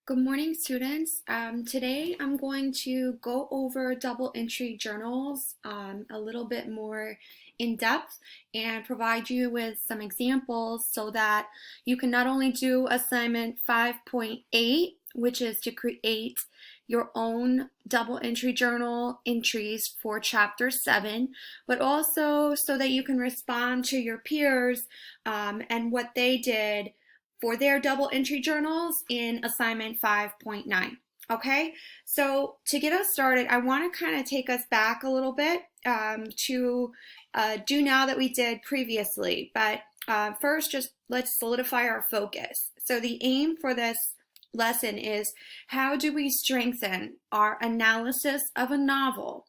Good morning, students. Today I'm going to go over double entry journals a little bit more in depth and provide you with some examples so that you can not only do assignment 5.8, which is to create your own double entry journal entries for chapter 7, but also so that you can respond to your peers and what they did for their double entry journals in assignment 5.9. Okay, so to get us started, I want to kind of take us back a little bit to do now that we did previously, but first just let's solidify our focus. So the aim for this lesson is how do we strengthen our analysis of a novel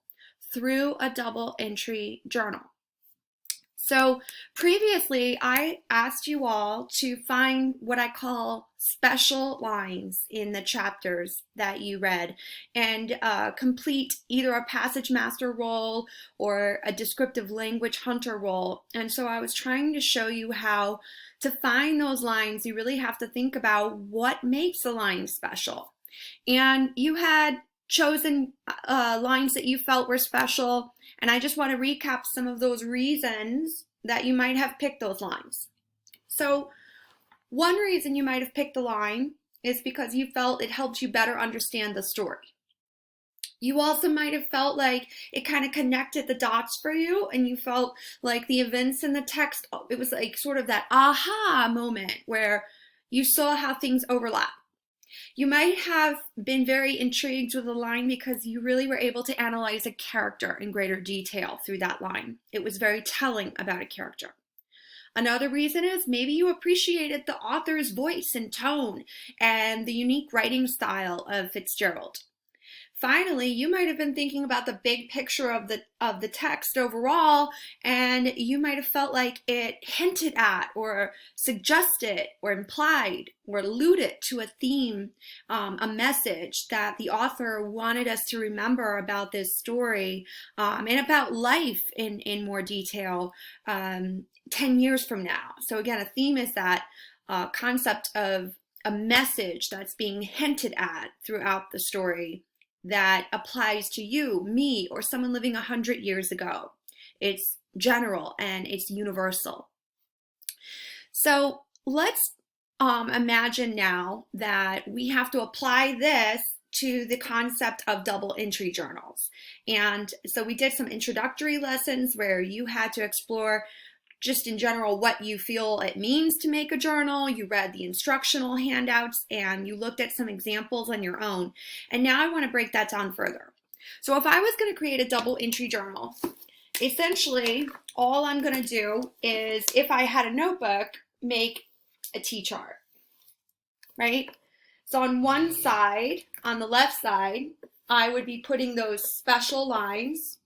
through a double entry journal? So previously, I asked you all to find what I call special lines in the chapters that you read and complete either a passage master role or a descriptive language hunter role. And so I was trying to show you how to find those lines. You really have to think about what makes a line special. And you had chosen lines that you felt were special, and I just want to recap some of those reasons that you might have picked those lines. So one reason you might have picked a line is because you felt it helped you better understand the story. You also might have felt like it kind of connected the dots for you, and you felt like the events in the text, it was like sort of that aha moment where you saw how things overlap. You might have been very intrigued with a line because you really were able to analyze a character in greater detail through that line. It was very telling about a character. Another reason is maybe you appreciated the author's voice and tone and the unique writing style of Fitzgerald. Finally, you might have been thinking about the big picture of the text overall, and you might have felt like it hinted at or suggested or implied or alluded to a theme, a message that the author wanted us to remember about this story and about life in more detail 10 years from now. So again, a theme is that concept of a message that's being hinted at throughout the story that applies to you, me, or someone living 100 years ago. It's general and it's universal. So let's imagine now that we have to apply this to the concept of double entry journals. And so we did some introductory lessons where you had to explore just in general what you feel it means to make a journal. You read the instructional handouts and you looked at some examples on your own. And now I want to break that down further. So if I was going to create a double entry journal, essentially all I'm going to do is, if I had a notebook, make a T-chart, right? So on one side, on the left side, I would be putting those special lines,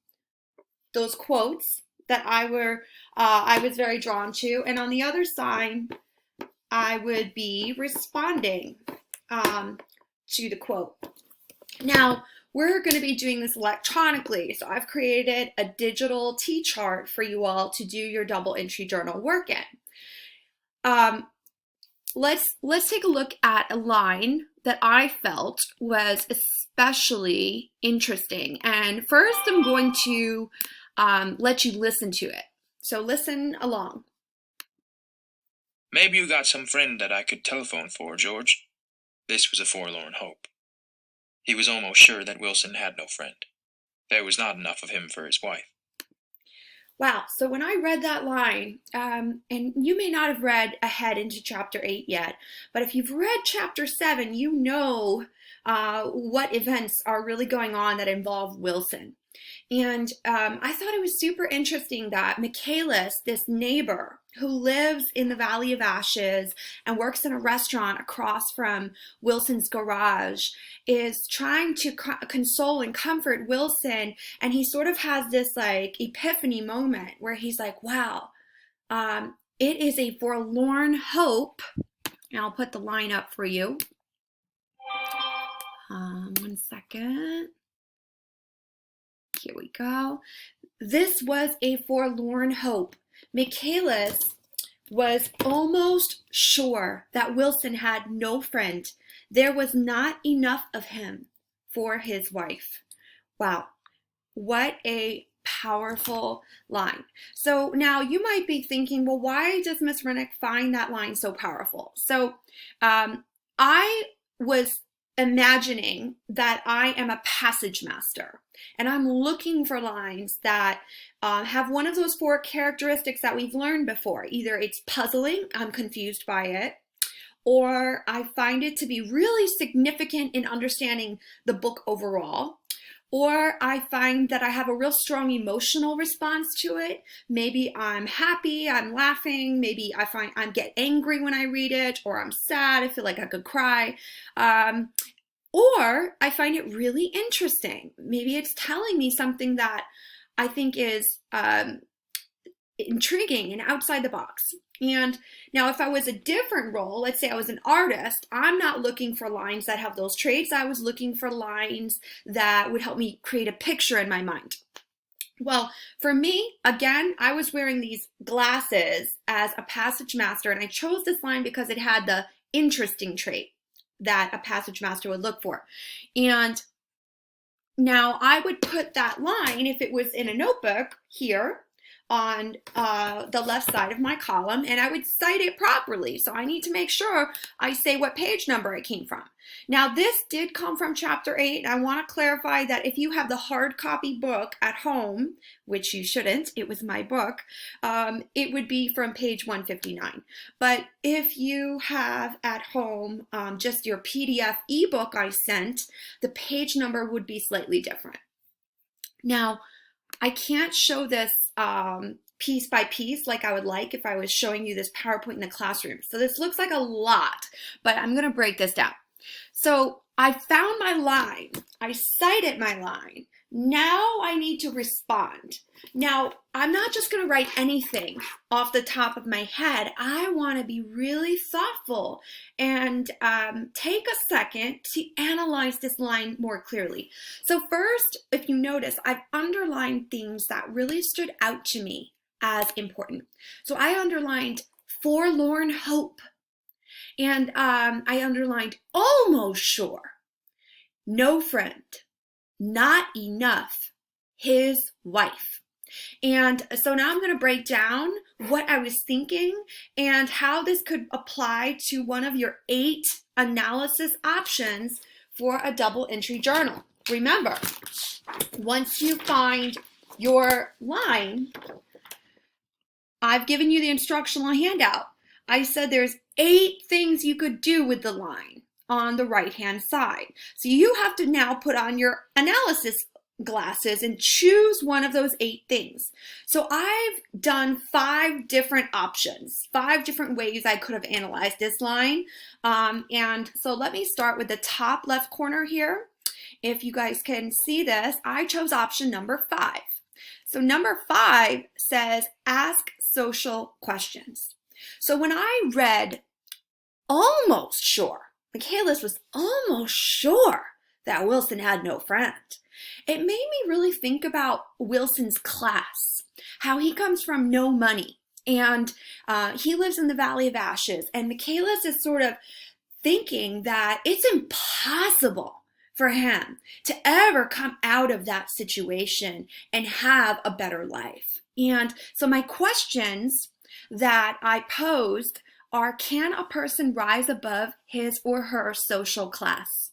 those quotes that I was very drawn to, and on the other side, I would be responding to the quote. Now, we're going to be doing this electronically, so I've created a digital T-chart for you all to do your double entry journal work in. Let's take a look at a line that I felt was especially interesting, and first I'm going to let you listen to it. So listen along. Maybe you got some friend that I could telephone for, George. This was a forlorn hope. He was almost sure that Wilson had no friend. There was not enough of him for his wife. Wow, so when I read that line, and you may not have read ahead into chapter 8 yet, but if you've read chapter 7, you know what events are really going on that involve Wilson. And I thought it was super interesting that Michaelis, this neighbor who lives in the Valley of Ashes and works in a restaurant across from Wilson's garage, is trying to console and comfort Wilson. And he sort of has this like epiphany moment where he's like, wow, it is a forlorn hope. And I'll put the line up for you. 1 second. Here we go. This was a forlorn hope. Michaelis was almost sure that Wilson had no friend, There was not enough of him for his wife. Wow, what a powerful line. So now you might be thinking, well, why does Miss Rennick find that line so powerful? So I was imagining that I am a passage master and I'm looking for lines that have one of those four characteristics that we've learned before. Either it's puzzling, I'm confused by it, or I find it to be really significant in understanding the book overall, or I find that I have a real strong emotional response to it. Maybe I'm happy, I'm laughing, maybe I find I get angry when I read it, or I'm sad, I feel like I could cry. Or I find it really interesting. Maybe it's telling me something that I think is intriguing and outside the box. And now if I was a different role, let's say I was an artist, I'm not looking for lines that have those traits. I was looking for lines that would help me create a picture in my mind. Well, for me, again, I was wearing these glasses as a passage master, and I chose this line because it had the interesting trait that a passage master would look for. And now I would put that line, if it was in a notebook, here on the left side of my column, and I would cite it properly. So I need to make sure I say what page number it came from. Now this did come from chapter 8. I want to clarify that if you have the hard copy book at home, which you shouldn't, it was my book, it would be from page 159. But if you have at home just your PDF ebook I sent, the page number would be slightly different. Now, I can't show this piece by piece like I would like if I was showing you this PowerPoint in the classroom. So this looks like a lot, but I'm going to break this down. So I found my line. I cited my line. Now I need to respond. Now, I'm not just going to write anything off the top of my head. I want to be really thoughtful and take a second to analyze this line more clearly. So first, if you notice, I've underlined things that really stood out to me as important. So I underlined forlorn hope, and I underlined almost sure, no friend, not enough, his wife. And so now I'm going to break down what I was thinking and how this could apply to one of your 8 analysis options for a double entry journal. Remember, once you find your line, I've given you the instructional handout. I said there's 8 things you could do with the line on the right-hand side. So you have to now put on your analysis glasses and choose one of those 8 things. So I've done 5 different options, 5 different ways I could have analyzed this line. And so let me start with the top left corner here. If you guys can see this, I chose option number 5. So number 5 says ask social questions. So when I read almost sure, Michaelis was almost sure that Wilson had no friend, it made me really think about Wilson's class, how he comes from no money, and he lives in the Valley of Ashes, and Michaelis is sort of thinking that it's impossible for him to ever come out of that situation and have a better life. And so my questions that I posed are, can a person rise above his or her social class?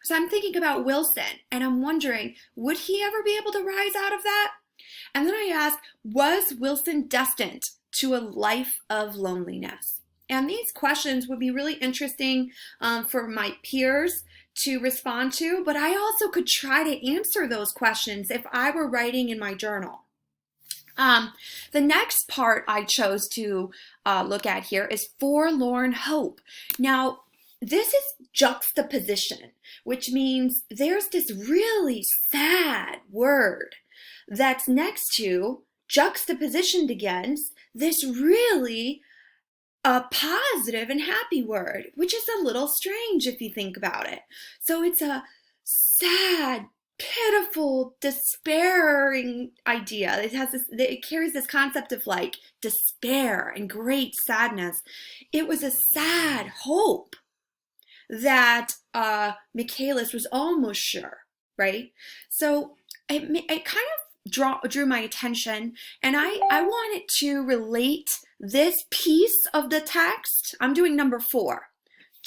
So I'm thinking about Wilson, and I'm wondering, would he ever be able to rise out of that? And then I asked, was Wilson destined to a life of loneliness? And these questions would be really interesting for my peers to respond to, but I also could try to answer those questions if I were writing in my journal. The next part I chose to look at here is forlorn hope. Now, this is juxtaposition, which means there's this really sad word that's next to, juxtapositioned against, this really positive and happy word, which is a little strange if you think about it. So it's a sad, pitiful, despairing idea. It carries this concept of like despair and great sadness. It was a sad hope that Michaelis was almost sure, right? So it kind of drew my attention, and I wanted to relate this piece of the text, I'm doing number 4,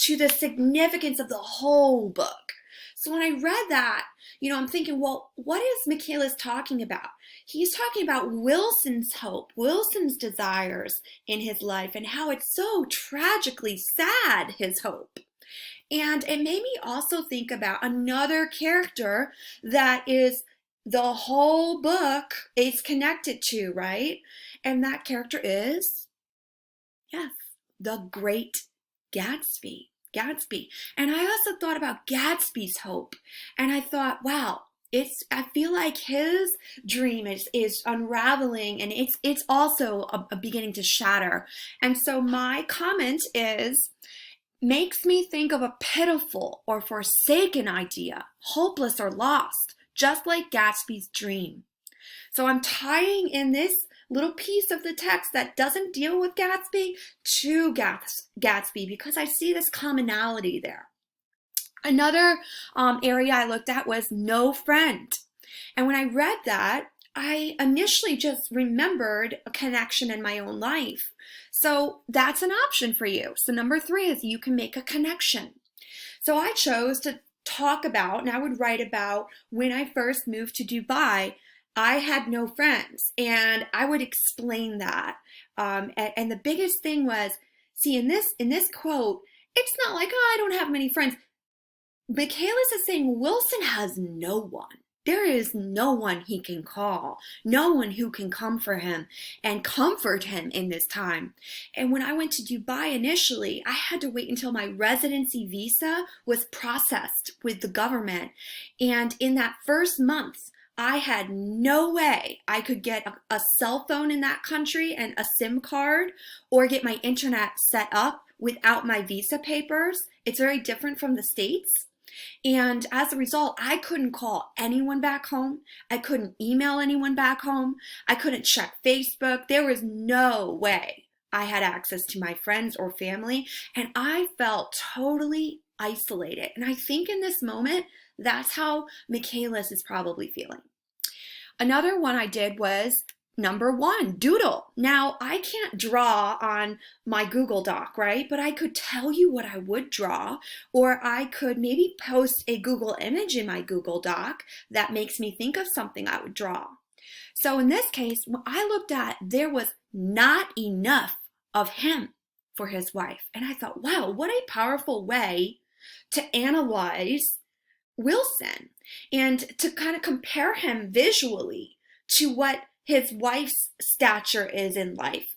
to the significance of the whole book. So when I read that, I'm thinking, well, what is Michaelis talking about? He's talking about Wilson's hope, Wilson's desires in his life, and how it's so tragically sad, his hope. And it made me also think about another character that is the whole book is connected to, right? And that character is, yes, the Great Gatsby. Gatsby. And I also thought about Gatsby's hope. And I thought, wow, I feel like his dream is unraveling, and it's also beginning to shatter. And so my comment is, makes me think of a pitiful or forsaken idea, hopeless or lost, just like Gatsby's dream. So I'm tying in this little piece of the text that doesn't deal with Gatsby to Gatsby because I see this commonality there. Another area I looked at was no friend. And when I read that, I initially just remembered a connection in my own life. So that's an option for you. So number 3 is you can make a connection. So I chose to talk about, and I would write about, when I first moved to Dubai, I had no friends, and I would explain that. And the biggest thing was, see, in this quote, it's not like, oh, I don't have many friends. Michaelis is saying Wilson has no one. There is no one he can call, no one who can come for him and comfort him in this time. And when I went to Dubai initially, I had to wait until my residency visa was processed with the government. And in that first month, I had no way I could get a cell phone in that country and a SIM card or get my internet set up without my visa papers. It's very different from the States. And as a result, I couldn't call anyone back home. I couldn't email anyone back home. I couldn't check Facebook. There was no way I had access to my friends or family. And I felt totally isolated. And I think in this moment, that's how Michaelis is probably feeling. Another one I did was number 1, doodle. Now, I can't draw on my Google Doc, right? But I could tell you what I would draw, or I could maybe post a Google image in my Google Doc that makes me think of something I would draw. So in this case, when I looked at, there was not enough of him for his wife. And I thought, wow, what a powerful way to analyze Wilson and to kind of compare him visually to what his wife's stature is in life.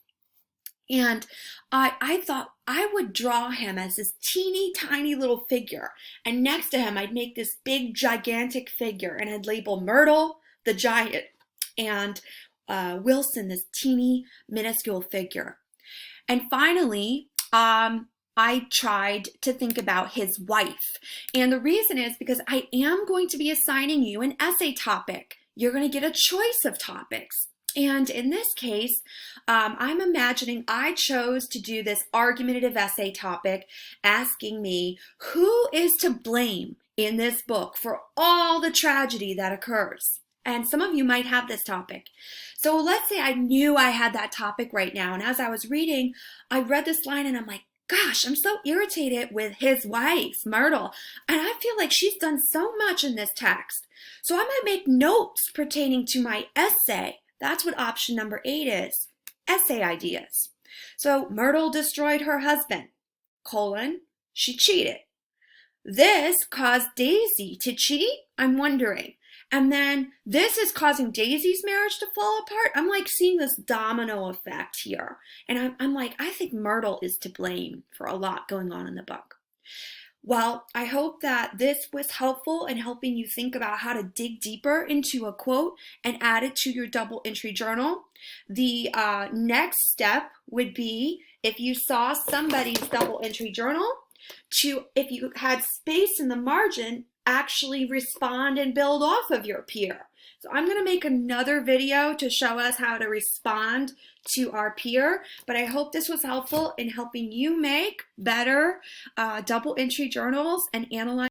And I thought I would draw him as this teeny tiny little figure. And next to him, I'd make this big gigantic figure, and I'd label Myrtle, the giant, and Wilson, this teeny minuscule figure. And finally, I tried to think about his wife. And the reason is because I am going to be assigning you an essay topic. You're going to get a choice of topics. And in this case, I'm imagining I chose to do this argumentative essay topic asking me, who is to blame in this book for all the tragedy that occurs? And some of you might have this topic. So let's say I knew I had that topic right now. And as I was reading, I read this line and I'm like, gosh, I'm so irritated with his wife, Myrtle, and I feel like she's done so much in this text. So I might make notes pertaining to my essay. That's what option number 8 is, essay ideas. So Myrtle destroyed her husband, she cheated. This caused Daisy to cheat? I'm wondering. And then this is causing Daisy's marriage to fall apart. I'm like seeing this domino effect here. And I'm like, I think Myrtle is to blame for a lot going on in the book. Well, I hope that this was helpful in helping you think about how to dig deeper into a quote and add it to your double entry journal. The next step would be, if you saw somebody's double entry journal, if you had space in the margin, actually respond and build off of your peer. So I'm going to make another video to show us how to respond to our peer, but I hope this was helpful in helping you make better double entry journals and analyze